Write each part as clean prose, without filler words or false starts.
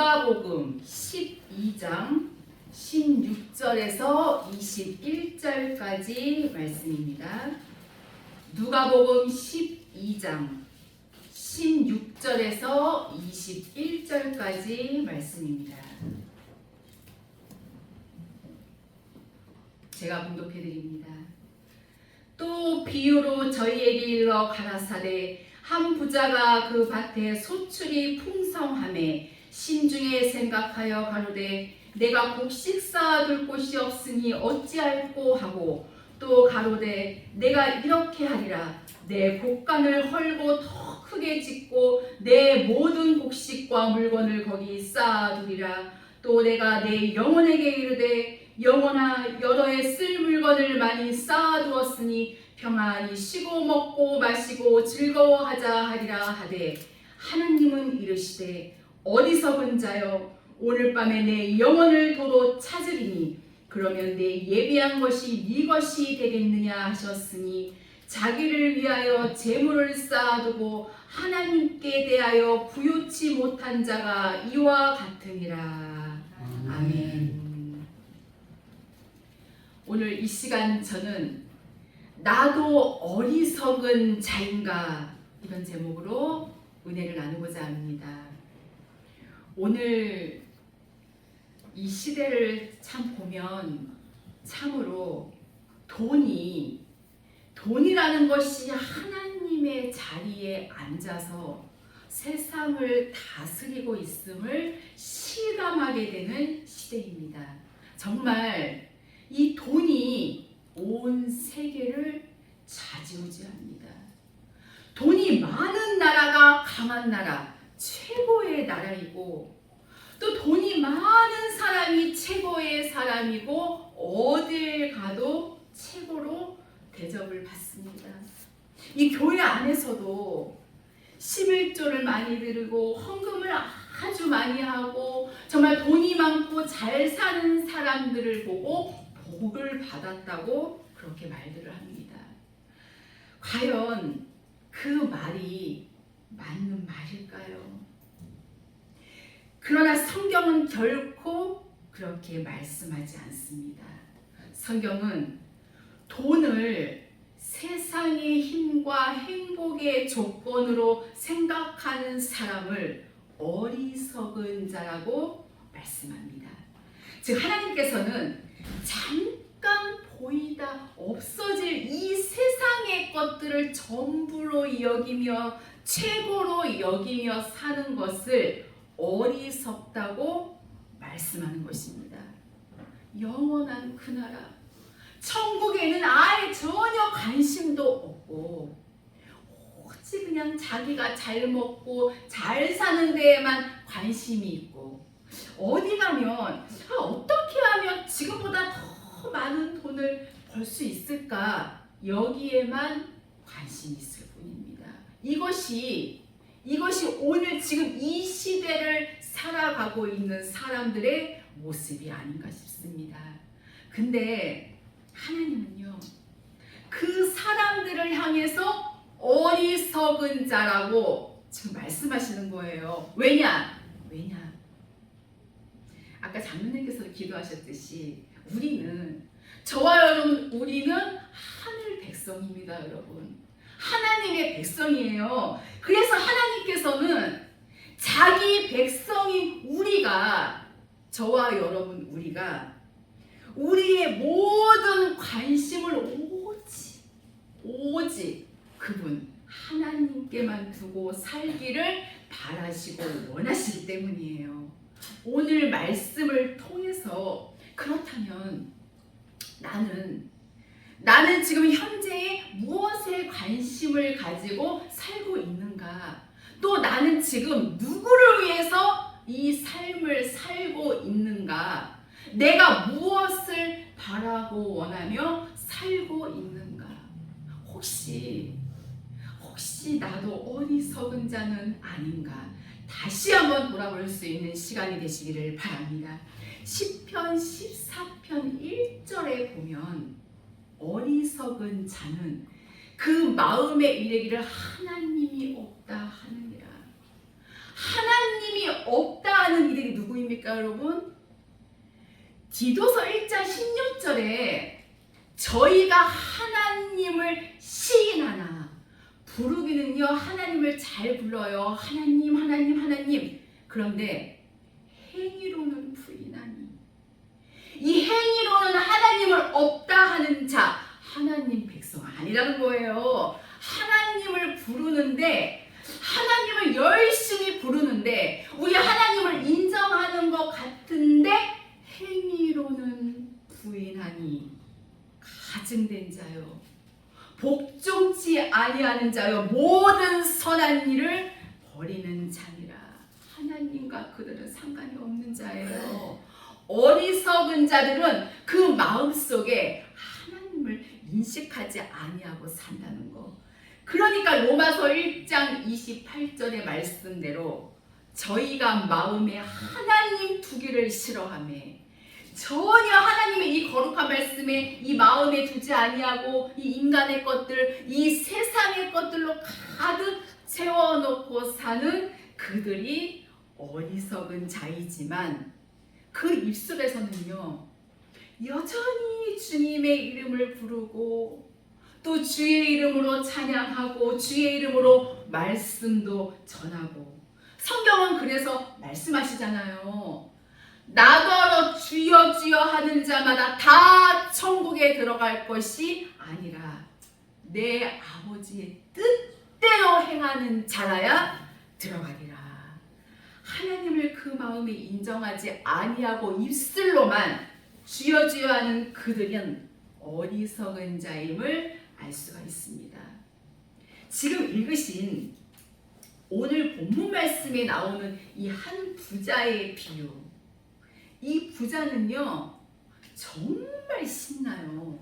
누가복음 12장 16절에서 21절까지 말씀입니다. 누가복음 12장 16절에서 21절까지 말씀입니다. 제가 봉독해 드립니다. 또 비유로 저희에게 일러 가라사대 한 부자가 그 밭에 소출이 풍성하매 심중에 생각하여 가로되 내가 곡식 쌓아둘 곳이 없으니 어찌할꼬 하고 또 가로되 내가 이렇게 하리라 내 곡간을 헐고 더 크게 짓고 내 모든 곡식과 물건을 거기 쌓아두리라. 또 내가 내 영혼에게 이르되 영혼아 여러에 쓸 물건을 많이 쌓아두었으니 평안히 쉬고 먹고 마시고 즐거워하자 하리라 하되 하느님은 이르시되 어리석은 자여 오늘 밤에 내 영혼을 도로 찾으리니 그러면 내 예비한 것이 네 것이 되겠느냐 하셨으니 자기를 위하여 재물을 쌓아두고 하나님께 대하여 부요치 못한 자가 이와 같으니라. 아멘. 오늘 이 시간 저는 나도 어리석은 자인가 이런 제목으로 은혜를 나누고자 합니다. 오늘 이 시대를 참 보면 참으로 돈이라는 것이 하나님의 자리에 앉아서 세상을 다스리고 있음을 실감하게 되는 시대입니다. 정말 이 돈이 온 세계를 좌지우지합니다. 돈이 많은 나라가 강한 나라, 최고의 나라이고 또 돈이 많은 사람이 최고의 사람이고 어딜 가도 최고로 대접을 받습니다. 이 교회 안에서도 11조를 많이 드리고 헌금을 아주 많이 하고 정말 돈이 많고 잘 사는 사람들을 보고 복을 받았다고 그렇게 말들을 합니다. 과연 그 말이 맞는 말일까요? 그러나 성경은 결코 그렇게 말씀하지 않습니다. 성경은 돈을 세상의 힘과 행복의 조건으로 생각하는 사람을 어리석은 자라고 말씀합니다. 즉 하나님께서는 잠깐 보이다 없어질 이 세상의 것들을 전부로 여기며 최고로 여기며 사는 것을 어리석다고 말씀하는 것입니다. 영원한 그 나라 천국에는 아예 전혀 관심도 없고 오직 그냥 자기가 잘 먹고 잘 사는 데에만 관심이 있고 어디 가면 어떻게 하면 지금보다 더 많은 돈을 벌 수 있을까 여기에만 관심이 있을 뿐입니다. 이것이 오늘 지금 이 시대를 살아가고 있는 사람들의 모습이 아닌가 싶습니다. 근데 하나님은요 그 사람들을 향해서 어리석은 자라고 지금 말씀하시는 거예요. 왜냐? 아까 장로님께서 기도하셨듯이 저와 여러분 우리는 하늘 백성입니다. 여러분 하나님의 백성이에요. 그래서 하나님께서는 자기 백성인 저와 여러분 우리가 우리의 모든 관심을 오직 그분 하나님께만 두고 살기를 바라시고 원하시기 때문이에요. 오늘 말씀을 통해서 그렇다면 나는 지금 현재에 무엇에 관심을 가지고 살고 있는가? 또 나는 지금 누구를 위해서 이 삶을 살고 있는가? 내가 무엇을 바라고 원하며 살고 있는가? 혹시 나도 어리석은 자는 아닌가? 다시 한번 돌아볼 수 있는 시간이 되시기를 바랍니다. 시편 14편 1절에 보면 어리석은 자는 그 마음에 이르기를 하나님이 없다 하느니라. 하나님이 없다 하는 이들이 누구입니까, 여러분? 디도서 1장 16절에 저희가 하나님을 시인하나, 부르기는요 하나님을 잘 불러요. 하나님 하나님 하나님. 그런데 행위로는 부인하니, 이 행위로는 하나님을 없다 하는 자, 하나님 백성 아니라는 거예요. 하나님을 부르는데, 하나님을 열심히 부르는데, 우리 하나님을 인정하는 것 같은데 행위로는 부인하니 가증된 자요, 복종치 아니하는 자요, 모든 선한 일을 버리는 자니라. 하나님과 그들은 상관이 없는 자예요. 어리석은 자들은 그 마음속에 하나님을 인식하지 아니하고 산다는 거. 그러니까 로마서 1장 28절의 말씀대로 저희가 마음에 하나님 두기를 싫어하며, 전혀 하나님의 이 거룩한 말씀에 이 마음에 두지 아니하고 이 인간의 것들, 이 세상의 것들로 가득 채워놓고 사는 그들이 어리석은 자이지만, 그 입술에서는요 여전히 주님의 이름을 부르고 또 주의 이름으로 찬양하고 주의 이름으로 말씀도 전하고, 성경은 그래서 말씀하시잖아요. 나더러 주여 주여 하는 자마다 다 천국에 들어갈 것이 아니라 내 아버지의 뜻대로 행하는 자라야 들어가리라. 하나님을 그 마음에 인정하지 아니하고 입술로만 주여 주여 하는 그들은 어리석은 자임을 알 수가 있습니다. 지금 읽으신 오늘 본문 말씀에 나오는 이 한 부자의 비유, 이 부자는요 정말 신나요.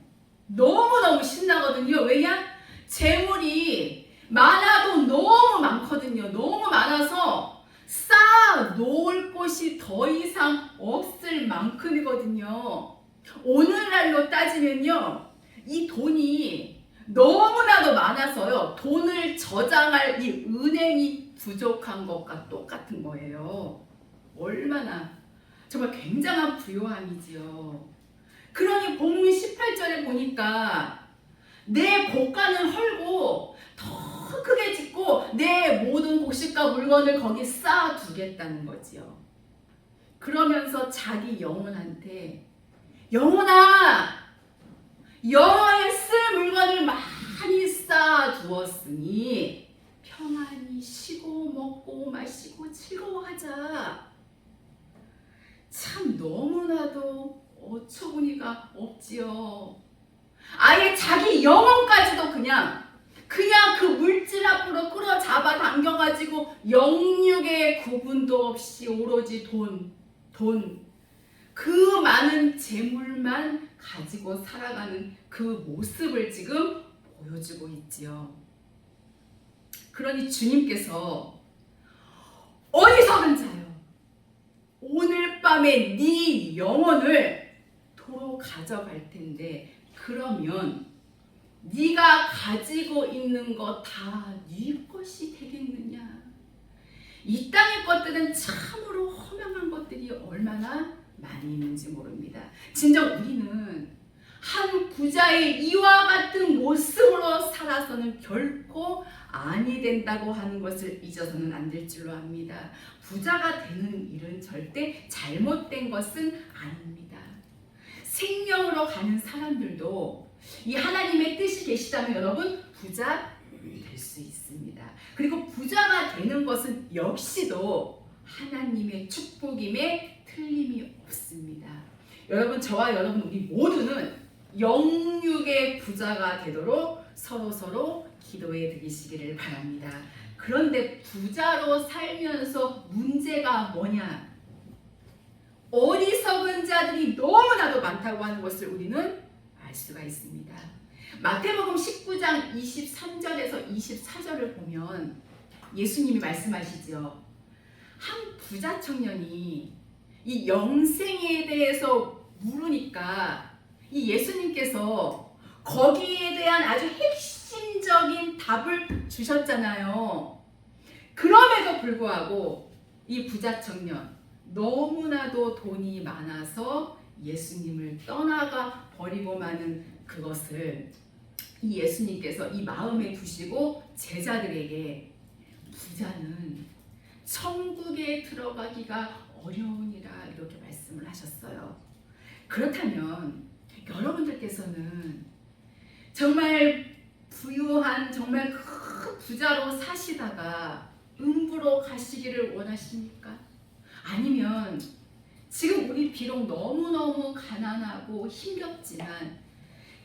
너무너무 신나거든요. 왜냐? 재물이 많아도 너무 많거든요. 너무 많아서 쌓아 놓을 곳이 더 이상 없을 만큼이거든요. 오늘날로 따지면요 이 돈이 너무나도 많아서요 돈을 저장할 이 은행이 부족한 것과 똑같은 거예요. 얼마나 정말 굉장한 부요함이지요. 그러니 본문 18절에 보니까 내 고가는 헐고 더 크게 짓고 내 모든 곡식과 물건을 거기 쌓아두겠다는 거지요. 그러면서 자기 영혼한테, 영혼아, 여러에 쓸 물건을 많이 쌓아두었으니 평안히 쉬고 먹고 마시고 즐거워하자. 참 너무나도 어처구니가 없지요. 아예 자기 영혼까지도 그냥 그 물질 앞으로 끌어잡아 당겨가지고 영육의 구분도 없이 오로지 돈, 그 많은 재물만 가지고 살아가는 그 모습을 지금 보여주고 있지요. 그러니 주님께서 어리석은 자요, 오늘 밤에 네 영혼을 도로 가져갈 텐데 그러면 네가 가지고 있는 거 다 네 것이 되겠느냐. 이 땅의 것들은 참으로 허망한 것들이 얼마나 많이 있는지 모릅니다. 진정 우리는 한 부자의 이와 같은 모습으로 살아서는 결코 아니 된다고 하는 것을 잊어서는 안 될 줄로 압니다. 부자가 되는 일은 절대 잘못된 것은 아닙니다. 생명으로 가는 사람들도 이 하나님의 뜻이 계시다면 여러분 부자 될 수 있습니다. 그리고 부자가 되는 것은 역시도 하나님의 축복임에 틀림이 없습니다. 여러분, 저와 여러분 우리 모두는 영육의 부자가 되도록 서로 기도해 드리시기를 바랍니다. 그런데 부자로 살면서 문제가 뭐냐? 어리석은 자들이 너무나도 많다고 하는 것을 우리는 알 수가 있습니다. 마태복음 19장 23절에서 24절을 보면 예수님이 말씀하시죠. 한 부자 청년이 이 영생에 대해서 물으니까 이 예수님께서 거기에 대한 아주 핵심적인 답을 주셨잖아요. 그럼에도 불구하고 이 부자 청년 너무나도 돈이 많아서 예수님을 떠나가 버리고 마는 그것을 이 예수님께서 이 마음에 두시고 제자들에게 부자는 천국에 들어가기가 어려우니라 이렇게 말씀을 하셨어요. 그렇다면 여러분들께서는 정말 부유한 정말 큰 부자로 사시다가 음부로 가시기를 원하십니까? 아니면 지금 우리 비록 너무너무 가난하고 힘겹지만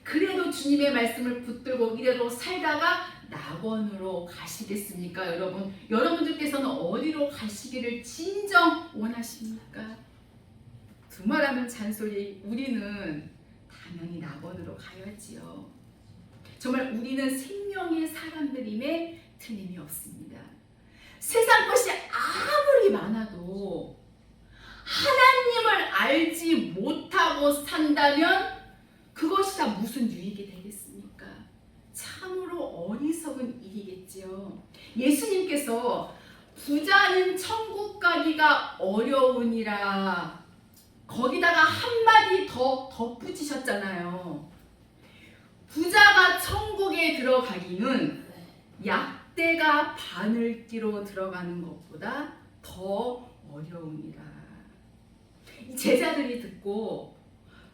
그래도 주님의 말씀을 붙들고 이대로 살다가 낙원으로 가시겠습니까? 여러분들께서는 어디로 가시기를 진정 원하십니까? 두말하면 잔소리, 우리는 당연히 낙원으로 가야지요. 정말 우리는 생명의 사람들임에 틀림이 없습니다. 세상 것이 아무리 많아도 하나님을 알지 못하고 산다면 그것이 다 무슨 유익이 되겠습니까? 참으로 어리석은 일이겠지요. 예수님께서 부자는 천국 가기가 어려우니라 거기다가 한마디 더 덧붙이셨잖아요. 부자가 천국에 들어가기는 약대가 바늘기로 들어가는 것보다 더 어려우니라. 제자들이 듣고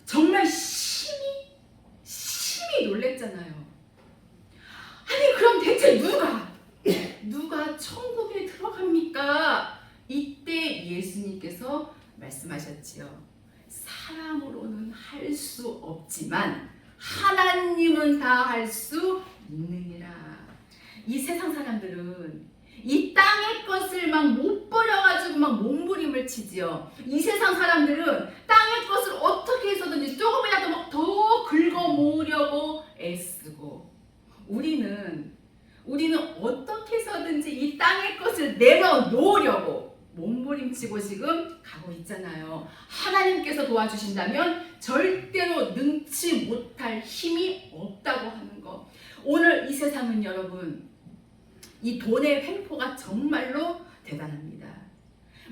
정말 심히 놀랬잖아요. 아니 그럼 대체 누가 천국에 들어갑니까? 이때 예수님께서 말씀하셨지요. 사람으로는 할 수 없지만 하나님은 다 할 수 있느니라. 이 세상 사람들은 이 땅의 것을 막 못 버려가지고 막 몸부림을 치지요. 이 세상 사람들은 땅의 것을 어떻게 해서든지 조금이라도 막 더 긁어 모으려고 애쓰고, 우리는 어떻게 해서든지 이 땅의 것을 내려놓으려고 몸부림치고 지금 가고 있잖아요. 하나님께서 도와주신다면 절대로 능치 못할 힘이 없다고 하는 것. 오늘 이 세상은 여러분, 이 돈의 횡포가 정말로 대단합니다.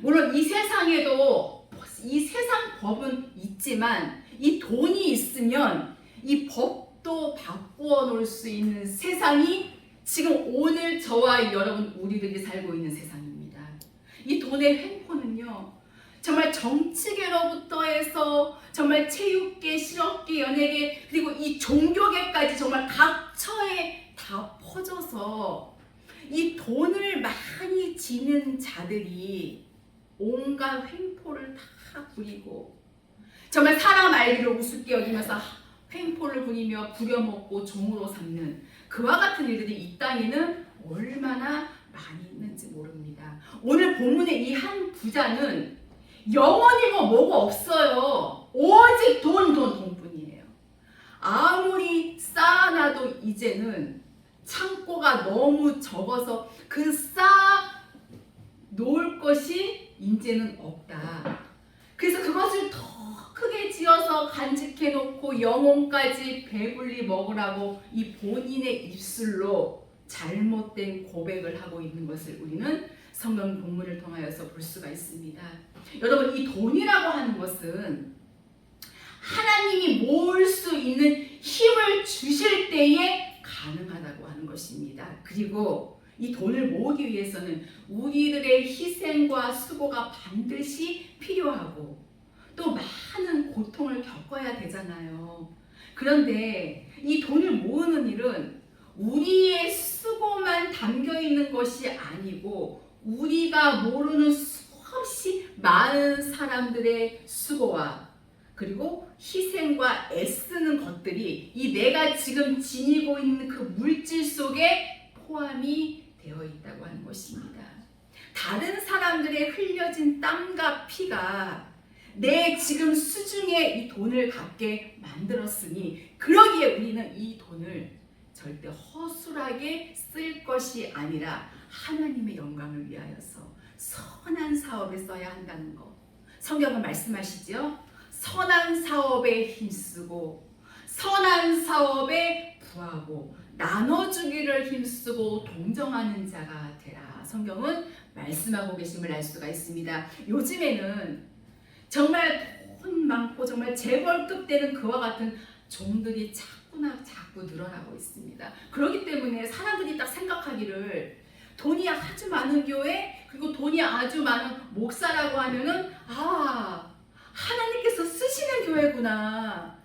물론 이 세상에도 이 세상 법은 있지만 이 돈이 있으면 이 법도 바꾸어 놓을 수 있는 세상이 지금 오늘 저와 여러분 우리들이 살고 있는 세상입니다. 이 돈의 횡포는요, 정말 정치계로부터 해서 정말 체육계, 실업계, 연예계, 그리고 이 종교계까지 정말 각처에 다 퍼져서 이 돈을 많이 지는 자들이 온갖 횡포를 다 부리고 정말 사람 알기를 우습게 여기면서 횡포를 부리며 부려먹고 종으로 삼는 그와 같은 일들이 이 땅에는 얼마나 많이 있는지 모릅니다. 오늘 본문의 이 한 부자는 영원이고 뭐고 없어요. 오직 돈뿐이에요. 아무리 쌓아놔도 이제는 창고가 너무 적어서 그 쌓아 놓을 것이 이제는 없다. 그래서 그것을 더 크게 지어서 간직해 놓고 영혼까지 배불리 먹으라고 이 본인의 입술로 잘못된 고백을 하고 있는 것을 우리는 성경 본문을 통하여서 볼 수가 있습니다. 여러분, 이 돈이라고 하는 것은 하나님이 모을 수 있는 힘을 주실 때에 가능하다고 하는 것입니다. 그리고 이 돈을 모으기 위해서는 우리들의 희생과 수고가 반드시 필요하고 또 많은 고통을 겪어야 되잖아요. 그런데 이 돈을 모으는 일은 우리의 수고만 담겨 있는 것이 아니고 우리가 모르는 수없이 많은 사람들의 수고와 그리고 희생과 애쓰는 것들이 이 내가 지금 지니고 있는 그 물질 속에 포함이 되어 있다고 하는 것입니다. 다른 사람들의 흘려진 땀과 피가 내 지금 수중에 이 돈을 갖게 만들었으니 그러기에 우리는 이 돈을 절대 허술하게 쓸 것이 아니라 하나님의 영광을 위하여서 선한 사업에 써야 한다는 것. 성경은 말씀하시죠. 선한 사업에 힘쓰고 선한 사업에 부하고 나눠주기를 힘쓰고 동정하는 자가 되라. 성경은 말씀하고 계심을 알 수가 있습니다. 요즘에는 정말 돈 많고 정말 재벌급 되는 그와 같은 종들이 자꾸 늘어나고 있습니다. 그렇기 때문에 사람들이 딱 생각하기를 돈이 아주 많은 교회 그리고 돈이 아주 많은 목사라고 하면은 하나님께서 쓰시는 교회구나.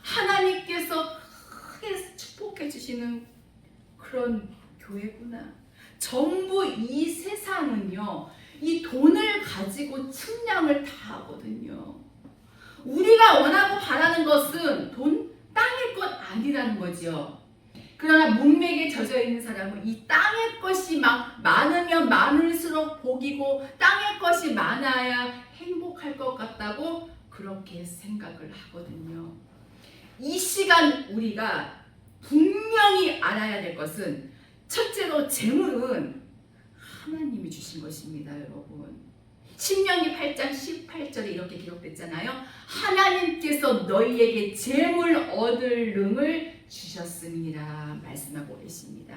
하나님께서 크게 축복해 주시는 그런 교회구나. 전부 이 세상은요, 이 돈을 가지고 측량을 다 하거든요. 우리가 원하고 바라는 것은 땅의 것 아니라는 거죠. 그러나 문맥에 젖어 있는 사람은 이 땅의 것이 막 많으면 많을수록 복이고 땅의 것이 많아야 행복할 것 같다고 그렇게 생각을 하거든요. 이 시간 우리가 분명히 알아야 될 것은 첫째로 재물은 하나님이 주신 것입니다, 여러분. 신명기 8장 18절에 이렇게 기록됐잖아요. 하나님께서 너희에게 재물 얻을 능을 주셨음이라 말씀하고 계십니다.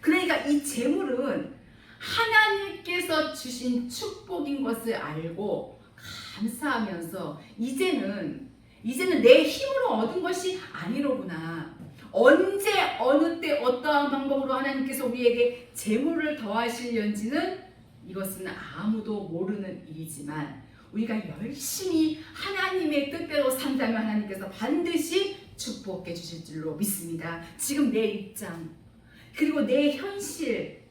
그러니까 이 재물은 하나님께서 주신 축복인 것을 알고 감사하면서 이제는 내 힘으로 얻은 것이 아니로구나. 언제 어느 때 어떠한 방법으로 하나님께서 우리에게 재물을 더하시려는지는 이것은 아무도 모르는 일이지만 우리가 열심히 하나님의 뜻대로 산다면 하나님께서 반드시 축복해 주실 줄로 믿습니다. 지금 내 입장 그리고 내 현실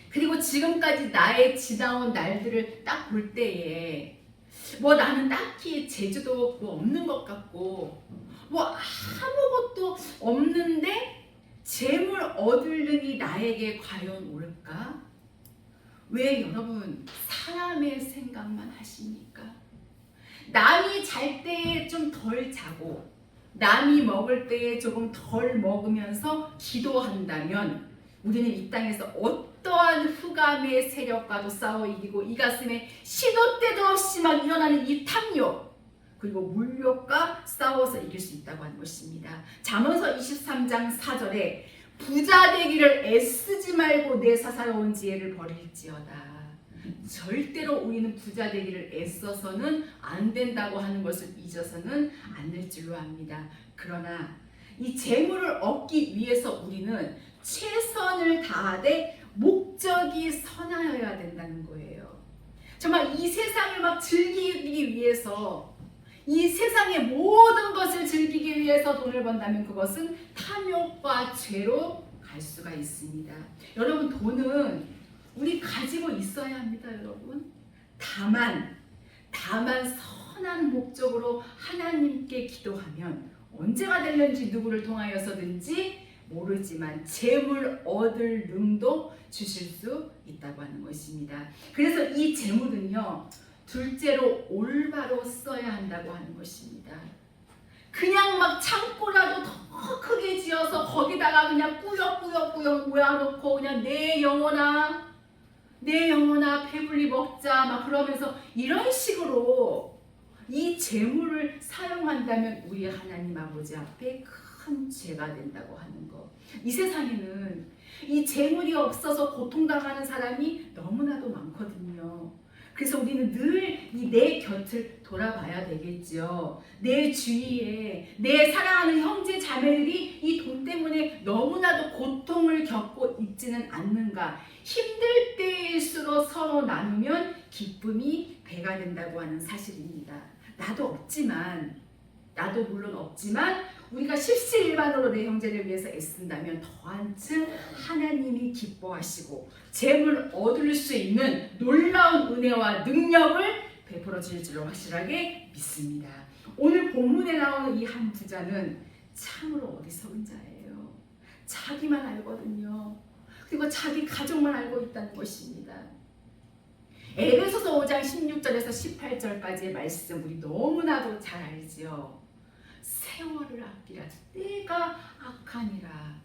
그리고 지금까지 나의 지나온 날들을 딱 볼 때에 나는 딱히 재주도 없는 것 같고 아무것도 없는데 재물 얻을 능이 나에게 과연 옳을까? 왜 여러분 사람의 생각만 하십니까? 남이 잘 때에 좀 덜 자고 남이 먹을 때에 조금 덜 먹으면서 기도한다면 우리는 이 땅에서 어떠한 흑암의 세력과도 싸워 이기고 이 가슴에 시도 때도 없이 막 일어나는 이 탐욕 그리고 물욕과 싸워서 이길 수 있다고 하는 것입니다. 잠언서 23장 4절에 부자 되기를 애쓰지 말고 내 사사로운 지혜를 버릴지어다. 절대로 우리는 부자 되기를 애써서는 안 된다고 하는 것을 잊어서는 않을 줄로 압니다. 그러나 이 재물을 얻기 위해서 우리는 최선을 다하되 목적이 선하여야 된다는 거예요. 정말 이 세상을 막 즐기기 위해서 이 세상의 모든 것을 즐기기 위해서 돈을 번다면 그것은 탐욕과 죄로 갈 수가 있습니다. 여러분 돈은 우리 가지고 있어야 합니다, 여러분. 다만 선한 목적으로 하나님께 기도하면 언제가 될는지 누구를 통하여서든지 모르지만 재물 얻을 능도 주실 수 있다고 하는 것입니다. 그래서 이 재물은요. 둘째로 올바로 써야 한다고 하는 것입니다. 그냥 막 창고라도 더 크게 지어서 거기다가 그냥 꾸역꾸역 모아놓고 그냥 내 영혼아 배불리 먹자 막 그러면서 이런 식으로 이 재물을 사용한다면 우리 하나님 아버지 앞에 큰 죄가 된다고 하는 거. 이 세상에는 이 재물이 없어서 고통당하는 사람이 너무나도 많거든요. 그래서 우리는 늘 이 내 곁을 돌아봐야 되겠죠. 내 주위에 내 사랑하는 형제 자매들이 이 돈 때문에 너무나도 고통을 겪고 있지는 않는가. 힘들 때일수록 서로 나누면 기쁨이 배가 된다고 하는 사실입니다. 나도 물론 없지만 우리가 십시일반으로 내 형제를 위해서 애쓴다면 더한층 하나님이 기뻐하시고 재물 얻을 수 있는 놀라운 은혜와 능력을 베풀어 주실 줄로 확실하게 믿습니다. 오늘 본문에 나오는 이 한 부자는 참으로 어리석은 자예요. 자기만 알거든요. 그리고 자기 가족만 알고 있다는 것입니다. 에베소서 5장 16절에서 18절까지의 말씀 우리 너무나도 잘 알지요. 세월을 아끼라 때가 악하니라.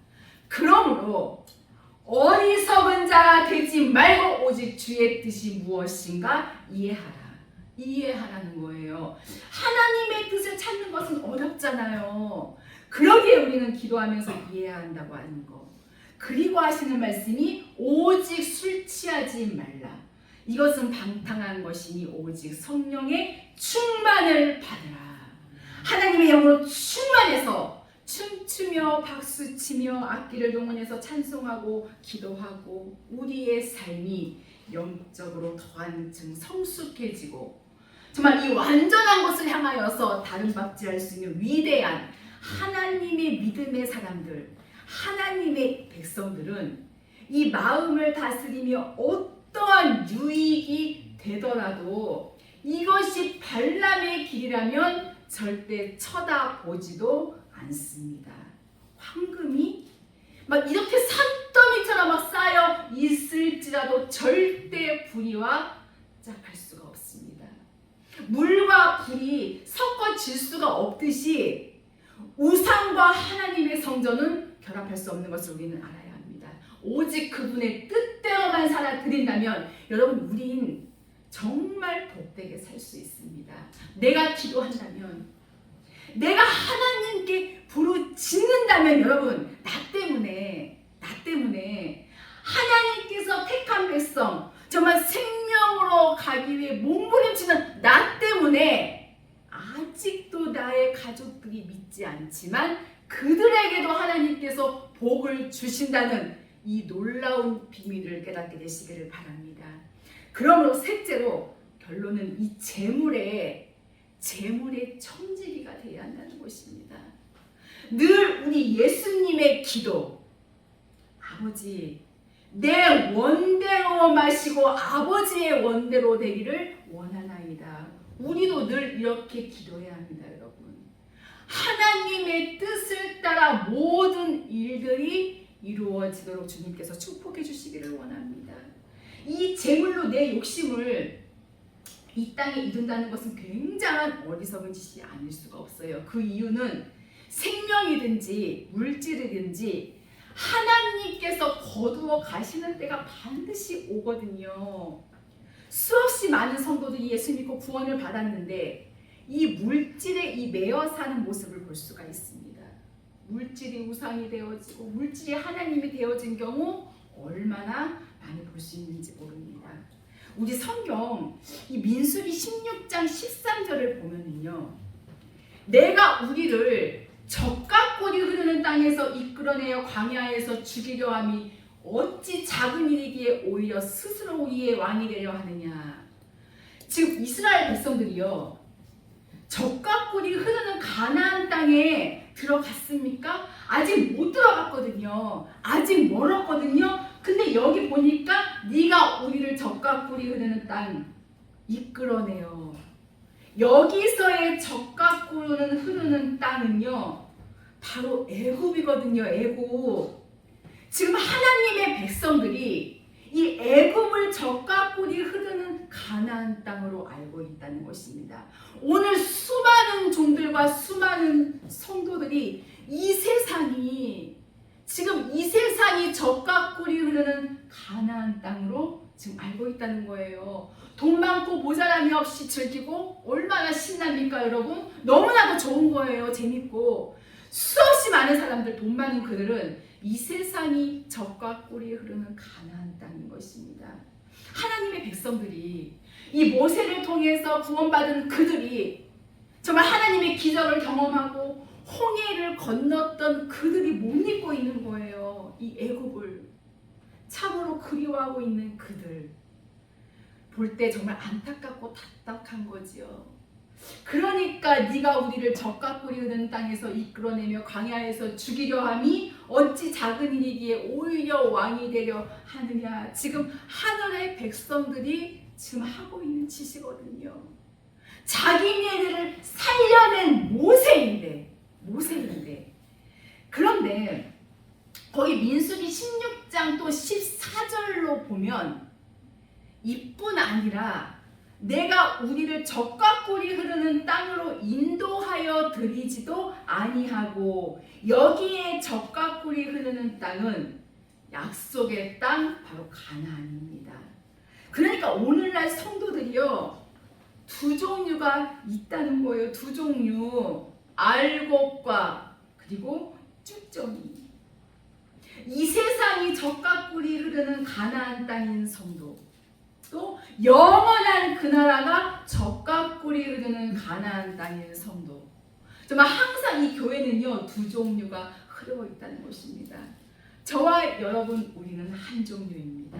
그러므로 어리석은 자가 되지 말고 오직 주의 뜻이 무엇인가 이해하라는 거예요. 하나님의 뜻을 찾는 것은 어렵잖아요. 그러기에 우리는 기도하면서 이해해야 한다고 하는 거. 그리고 하시는 말씀이 오직 술 취하지 말라. 이것은 방탕한 것이니 오직 성령의 충만을 받으라. 하나님의 영으로 충만해서 춤추며 박수치며 악기를 동원해서 찬송하고 기도하고 우리의 삶이 영적으로 더한층 성숙해지고 정말 이 완전한 것을 향하여서 다른 박지할 수 있는 위대한 하나님의 믿음의 사람들, 하나님의 백성들은 이 마음을 다스리며 어떠한 유익이 되더라도 이것이 발람의 길이라면 절대 쳐다보지도 않습니다. 황금이 막 이렇게 산더미처럼 막 쌓여 있을지라도 절대 불의와 짝할 수가 없습니다. 물과 불이 섞어질 수가 없듯이 우상과 하나님의 성전은 결합할 수 없는 것을 우리는 알아야 합니다. 오직 그분의 뜻대로만 살아드린다면 여러분 우린 정말 복되게 살 수 있습니다. 내가 기도한다면 내가 하나님께 부르짖는다면 여러분 나 때문에 하나님께서 택한 백성 정말 생명으로 가기 위해 몸부림치는 나 때문에 아직도 나의 가족들이 믿지 않지만 그들에게도 하나님께서 복을 주신다는 이 놀라운 비밀을 깨닫게 되시기를 바랍니다. 그러므로 셋째로 결론은 이 재물의 청지기가 되어야 한다는 것입니다. 늘 우리 예수님의 기도, 아버지 내 원대로 마시고 아버지의 원대로 되기를 원하나이다. 우리도 늘 이렇게 기도해야 합니다, 여러분. 하나님의 뜻을 따라 모든 일들이 이루어지도록 주님께서 축복해 주시기를 원합니다. 이 재물로 내 욕심을 이 땅에 이룬다는 것은 굉장한 어리석은 짓이 아닐 수가 없어요. 그 이유는 생명이든지 물질이든지 하나님께서 거두어 가시는 때가 반드시 오거든요. 수없이 많은 성도들이 예수 믿고 구원을 받았는데 이 물질에 이 매여 사는 모습을 볼 수가 있습니다. 물질이 우상이 되어지고 물질이 하나님이 되어진 경우 얼마나 많이 볼 수 있는지 모릅니다. 우리 성경 이 민수기 16장 13절을 보면은요, 내가 우리를 젖과 꿀이 흐르는 땅에서 이끌어내어 광야에서 죽이려 함이 어찌 작은 일이기에 오히려 스스로 우리의 왕이 되려 하느냐. 지금 이스라엘 백성들이요, 젖과 꿀이 흐르는 가나안 땅에 들어갔습니까? 아직 못 들어갔거든요. 아직 멀었거든요. 근데 여기 보니까 네가 우리를 젖과 꿀이 흐르는 땅 이끌어내요. 여기서의 젖과 꿀은 흐르는 땅은요, 바로 애굽이거든요. 애굽. 지금 하나님의 백성들이 이 애굽을 젖과 꿀이 흐르는 가나안 땅으로 알고 있다는 것입니다. 오늘 수많은 종들과 수많은 성도들이 이 세상이 젖과 꿀이 흐르는 가나안 땅으로 지금 알고 있다는 거예요. 돈 많고 모자람이 없이 즐기고 얼마나 신납니까, 여러분? 너무나도 좋은 거예요. 재밌고. 수없이 많은 사람들, 돈 많은 그들은 이 세상이 젖과 꿀이 흐르는 가나안 땅인 것입니다. 하나님의 백성들이 이 모세를 통해서 구원받은 그들이 정말 하나님의 기적을 경험하고 홍해를 건넜던 그들이 못 잊고 있는 거예요. 이 애굽을 참으로 그리워하고 있는 그들 볼 때 정말 안타깝고 답답한 거지요. 그러니까 네가 우리를 젖과 꿀이 흐르는 땅에서 이끌어내며 광야에서 죽이려 함이 어찌 작은 일이기에 오히려 왕이 되려 하느냐. 지금 하늘의 백성들이 지금 하고 있는 짓이거든요. 자기네들을 살려낸 모세인데 그런데 거기 민수기 16장 또 14절로 보면 이뿐 아니라 내가 우리를 젖과 꿀이 흐르는 땅으로 인도하여 드리지도 아니하고 여기에 젖과 꿀이 흐르는 땅은 약속의 땅 바로 가나안입니다. 그러니까 오늘날 성도들이요, 두 종류가 있다는 거예요. 두 종류. 알곡과 그리고 쭉정이. 이 세상이 젖과 꿀이 흐르는 가나안 땅인 성도, 또 영원한 그 나라가 젖과 꿀이 흐르는 가나안 땅인 성도. 정말 항상 이 교회는요, 두 종류가 흐르고 있다는 것입니다. 저와 여러분, 우리는 한 종류입니다.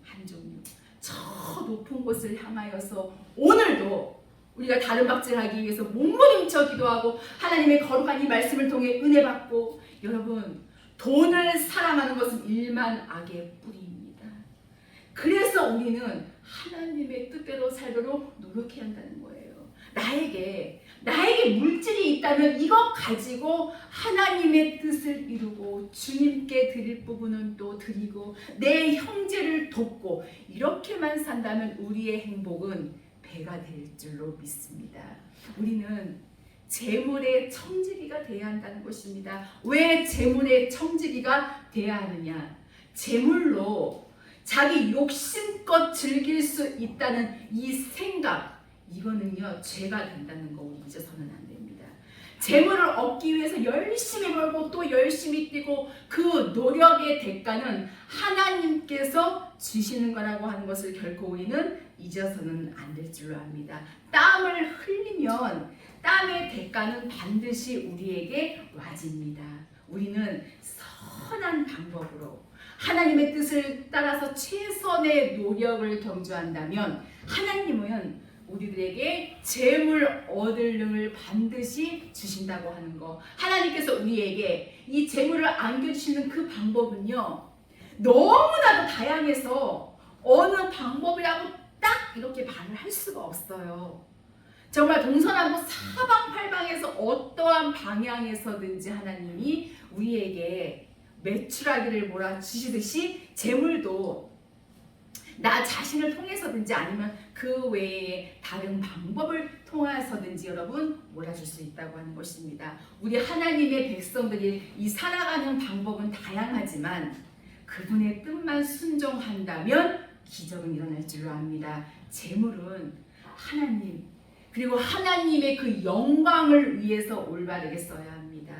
한 종류. 저 높은 곳을 향하여서 오늘도 우리가 다른 박질하기 위해서 몸부림쳐 기도하고 하나님의 거룩한 이 말씀을 통해 은혜 받고, 여러분, 돈을 사랑하는 것은 일만 악의 뿌리입니다. 그래서 우리는 하나님의 뜻대로 살도록 노력해야 한다는 거예요. 나에게 물질이 있다면 이것 가지고 하나님의 뜻을 이루고 주님께 드릴 부분은 또 드리고 내 형제를 돕고 이렇게만 산다면 우리의 행복은 배가 될 줄로 믿습니다. 우리는 재물의 청지기가 되어야 한다는 것입니다. 왜 재물의 청지기가 되어야 하느냐? 재물로 자기 욕심껏 즐길 수 있다는 이 생각, 이거는요 죄가 된다는 거 우리 잊어서는 안 됩니다. 재물을 얻기 위해서 열심히 벌고 또 열심히 뛰고 그 노력의 대가는 하나님께서 주시는 거라고 하는 것을 결코 우리는 잊어서는 안 될 줄로 압니다. 땀을 흘리면 땀의 대가는 반드시 우리에게 와집니다. 우리는 선한 방법으로 하나님의 뜻을 따라서 최선의 노력을 경주한다면 하나님은 우리들에게 재물 얻을 능을 반드시 주신다고 하는 거. 하나님께서 우리에게 이 재물을 안겨주시는 그 방법은요, 너무나도 다양해서 어느 방법이라고 딱 이렇게 말을 할 수가 없어요. 정말 동서남북 사방팔방에서 어떠한 방향에서든지 하나님이 우리에게 매출하기를 몰아주시듯이 재물도 나 자신을 통해서든지 아니면 그 외에 다른 방법을 통해서든지 여러분 몰아줄 수 있다고 하는 것입니다. 우리 하나님의 백성들이 이 살아가는 방법은 다양하지만 그분의 뜻만 순종한다면 기적은 일어날 줄로 압니다. 재물은 하나님 그리고 하나님의 그 영광을 위해서 올바르게 써야 합니다.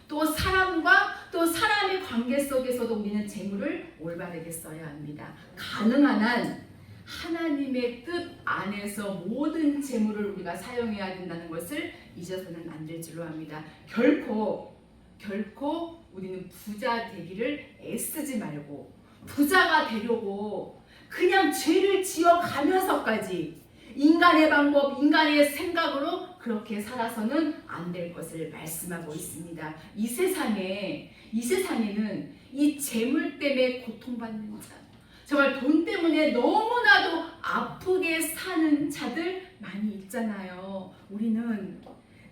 또 사람과 또 사람의 관계 속에서도 우리는 재물을 올바르게 써야 합니다. 가능한 한 하나님의 뜻 안에서 모든 재물을 우리가 사용해야 된다는 것을 잊어서는 안 될 줄로 합니다. 결코 우리는 부자 되기를 애쓰지 말고 부자가 되려고 그냥 죄를 지어가면서까지 인간의 방법, 인간의 생각으로 그렇게 살아서는 안 될 것을 말씀하고 있습니다. 이 세상에는 이 재물 때문에 고통받는 자, 정말 돈 때문에 너무나도 아프게 사는 자들 많이 있잖아요. 우리는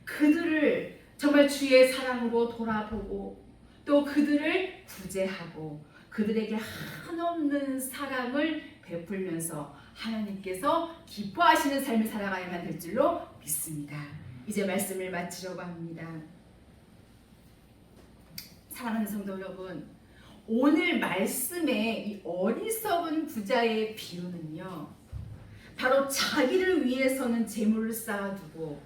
그들을 정말 주의 사랑으로 돌아보고 또 그들을 구제하고 그들에게 한없는 사랑을 베풀면서 하나님께서 기뻐하시는 삶을 살아가야만 될 줄로 믿습니다. 이제 말씀을 마치려고 합니다. 사랑하는 성도 여러분, 오늘 말씀의 이 어리석은 부자의 비유는요, 바로 자기를 위해서는 재물을 쌓아두고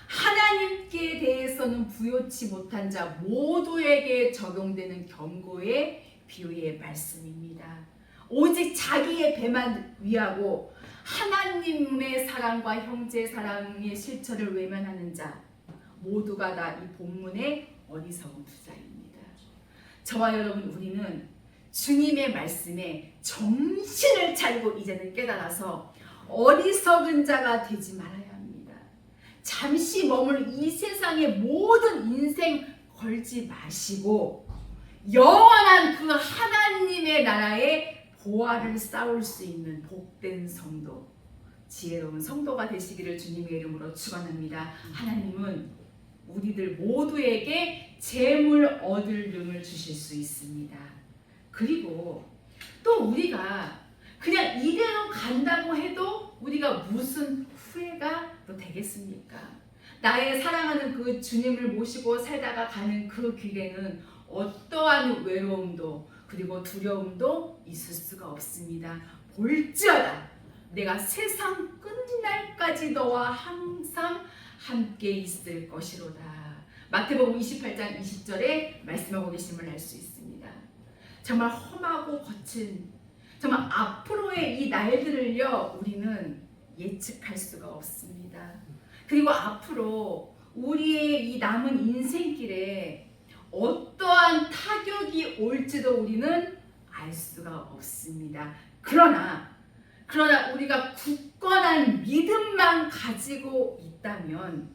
하나님께 대해서는 부요치 못한 자 모두에게 적용되는 경고의 비유의 말씀입니다. 오직 자기의 배만 위하고 하나님의 사랑과 형제 사랑의 실천을 외면하는 자 모두가 다 이 본문의 어리석은 부자입니다. 저와 여러분, 우리는 주님의 말씀에 정신을 차리고 이제는 깨달아서 어리석은 자가 되지 말아야 합니다. 잠시 머물 이 세상의 모든 인생 걸지 마시고 영원한 그 하나님의 나라에 보화를 쌓을 수 있는 복된 성도, 지혜로운 성도가 되시기를 주님의 이름으로 축원합니다. 하나님은 우리들 모두에게 재물 얻을 능을 주실 수 있습니다. 그리고 또 우리가 그냥 이대로 간다고 해도 우리가 무슨 후회가 또 되겠습니까? 나의 사랑하는 그 주님을 모시고 살다가 가는 그 길에는 어떠한 외로움도 그리고 두려움도 있을 수가 없습니다. 볼지어다 내가 세상 끝날까지 너와 항상 함께 있을 것이로다. 마태복음 28장 20절에 말씀하고 계심을 알 수 있습니다. 정말 험하고 거친 정말 앞으로의 이 날들을요 우리는 예측할 수가 없습니다. 그리고 앞으로 우리의 이 남은 인생길에 어떠한 타격이 올지도 우리는 알 수가 없습니다. 그러나 우리가 굳건한 믿음만 가지고 있다면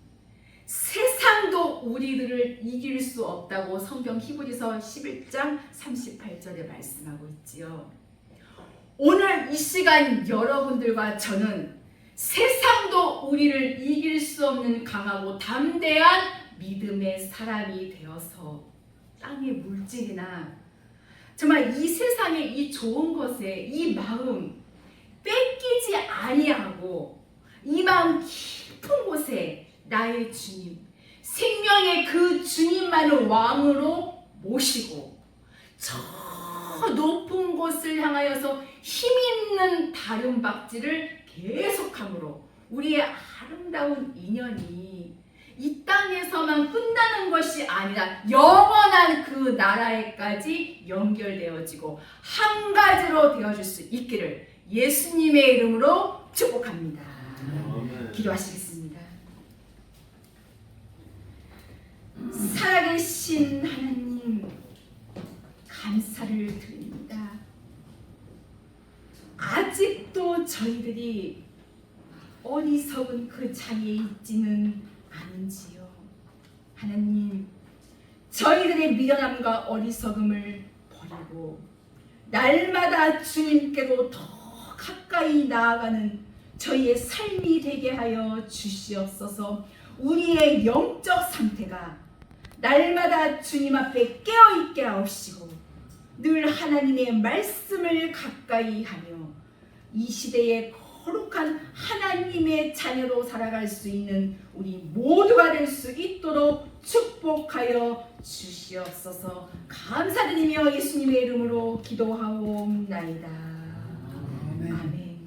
세상도 우리들을 이길 수 없다고 성경 히브리서 11장 38절에 말씀하고 있지요. 오늘 이 시간 여러분들과 저는 세상도 우리를 이길 수 없는 강하고 담대한 믿음의 사람이 되어서 땅의 물질이나 정말 이 세상의 이 좋은 것에 이 마음 뺏기지 아니하고 이 마음 깊은 곳에 나의 주님, 생명의 그 주님만을 왕으로 모시고 저 높은 곳을 향하여서 힘있는 다름박질을 계속함으로 우리의 아름다운 인연이 이 땅에서만 끝나는 것이 아니라 영원한 그 나라에까지 연결되어지고 한 가지로 되어줄 수 있기를 예수님의 이름으로 축복합니다. 기도하시겠습니다. 살아계신 하나님 감사를 드립니다. 아직도 저희들이 어리석은 그 자리에 있지는 않은지요. 하나님, 저희들의 미련함과 어리석음을 버리고 날마다 주님께로 더 가까이 나아가는 저희의 삶이 되게 하여 주시옵소서. 우리의 영적 상태가 날마다 주님 앞에 깨어있게 하옵시고 늘 하나님의 말씀을 가까이 하며 이 시대에 거룩한 하나님의 자녀로 살아갈 수 있는 우리 모두가 될 수 있도록 축복하여 주시옵소서. 감사드리며 예수님의 이름으로 기도하옵나이다. 아멘.